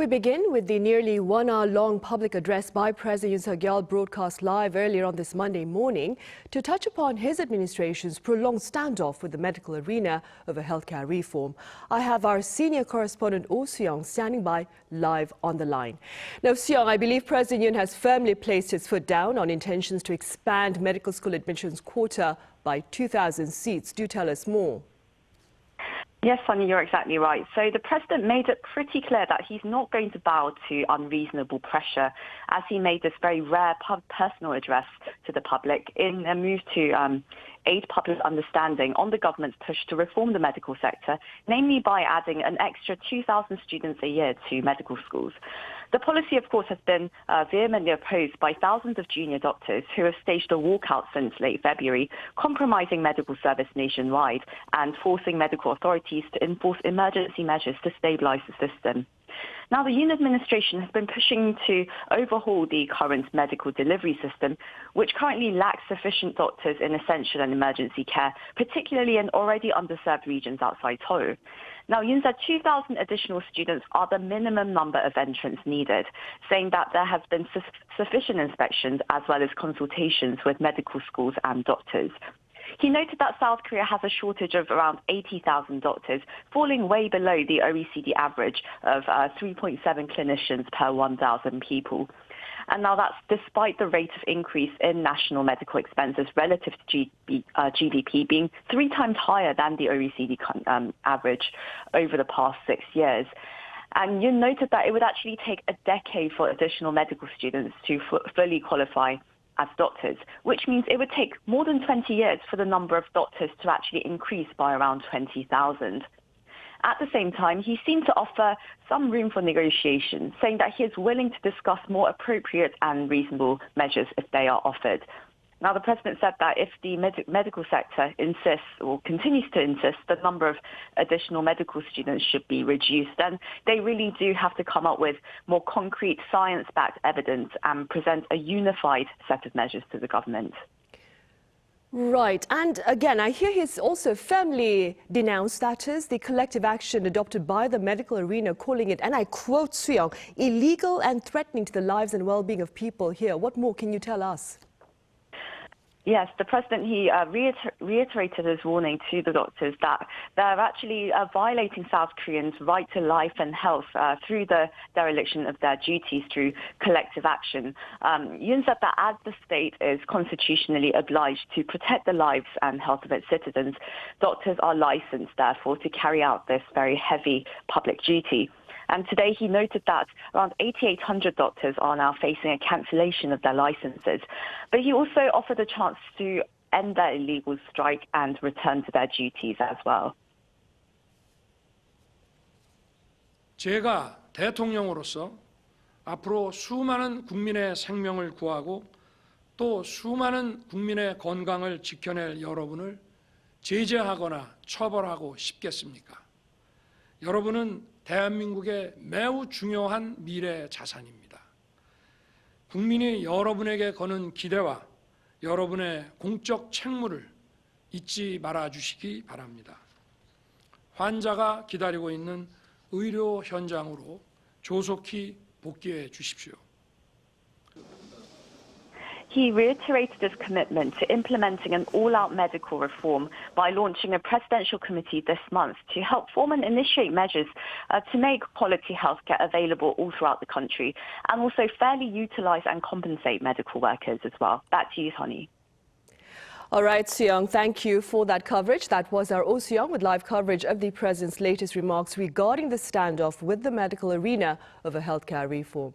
We begin with the nearly 1 hour-long public address by President Yoon Suk Yeol broadcast live earlier on this Monday morning to touch upon his administration's prolonged standoff with the medical arena over healthcare reform. I have our senior correspondent Oh Soo-young standing by live on the line. Now, Soo-young, I believe President Yoon has firmly placed his foot down on intentions to expand medical school admissions quota by 2,000 seats. Do tell us more. Yes, Sunny, you're exactly right. So the president made it pretty clear that he's not going to bow to unreasonable pressure as he made this very rare personal address to the public in a move to aid public understanding on the government's push to reform the medical sector, namely by adding an extra 2,000 students a year to medical schools. The policy, of course, has been vehemently opposed by thousands of junior doctors who have staged a walkout since late February, compromising medical service nationwide and forcing medical authorities to enforce emergency measures to stabilise the system. Now, the Yoon administration has been pushing to overhaul the current medical delivery system, which currently lacks sufficient doctors in essential and emergency care, particularly in already underserved regions outside Seoul. Now, Yoon said 2,000 additional students are the minimum number of entrants needed, saying that there has been sufficient inspections as well as consultations with medical schools and doctors. He noted that South Korea has a shortage of around 80,000 doctors, falling way below the OECD average of 3.7 clinicians per 1,000 people. And now that's despite the rate of increase in national medical expenses relative to GDP being 3 times higher than the OECD average over the past 6 years. And Yoon noted that it would actually take a decade for additional medical students to fully qualify as doctors, which means it would take more than 20 years for the number of doctors to actually increase by around 20,000. At the same time, he seemed to offer some room for negotiation, saying that he is willing to discuss more appropriate and reasonable measures if they are offered. Now, the president said that if the medical sector insists or continues to insist the number of additional medical students should be reduced, then they really do have to come up with more concrete science-backed evidence and present a unified set of measures to the government. Right. And again, I hear he's also firmly denounced, that is, the collective action adopted by the medical arena, calling it, and I quote Soo-young, illegal and threatening to the lives and well-being of people here. What more can you tell us? Yes, the president, he reiterated his warning to the doctors that they're actually violating South Koreans' right to life and health through the dereliction of their duties through collective action. Yoon said that as the state is constitutionally obliged to protect the lives and health of its citizens, doctors are licensed, therefore, to carry out this very heavy public duty. And today he noted that around 8,800 doctors are now facing a cancellation of their licenses. But he also offered a chance to end their illegal strike and return to their duties as well. 제가 대통령으로서 앞으로 수많은 국민의 생명을 구하고 또 수많은 국민의 건강을 지켜낼 여러분을 제재하거나 처벌하고 싶겠습니까? 여러분은 대한민국의 매우 중요한 미래 자산입니다. 국민이 여러분에게 거는 기대와 여러분의 공적 책무를 잊지 말아 주시기 바랍니다. 환자가 기다리고 있는 의료 현장으로 조속히 복귀해 주십시오. He reiterated his commitment to implementing an all-out medical reform by launching a presidential committee this month to help form and initiate measures to make quality healthcare available all throughout the country and also fairly utilize and compensate medical workers as well. Back to you, Honey. All right, Soo-young, thank you for that coverage. That was our Oh Soo-young with live coverage of the president's latest remarks regarding the standoff with the medical arena over healthcare reform.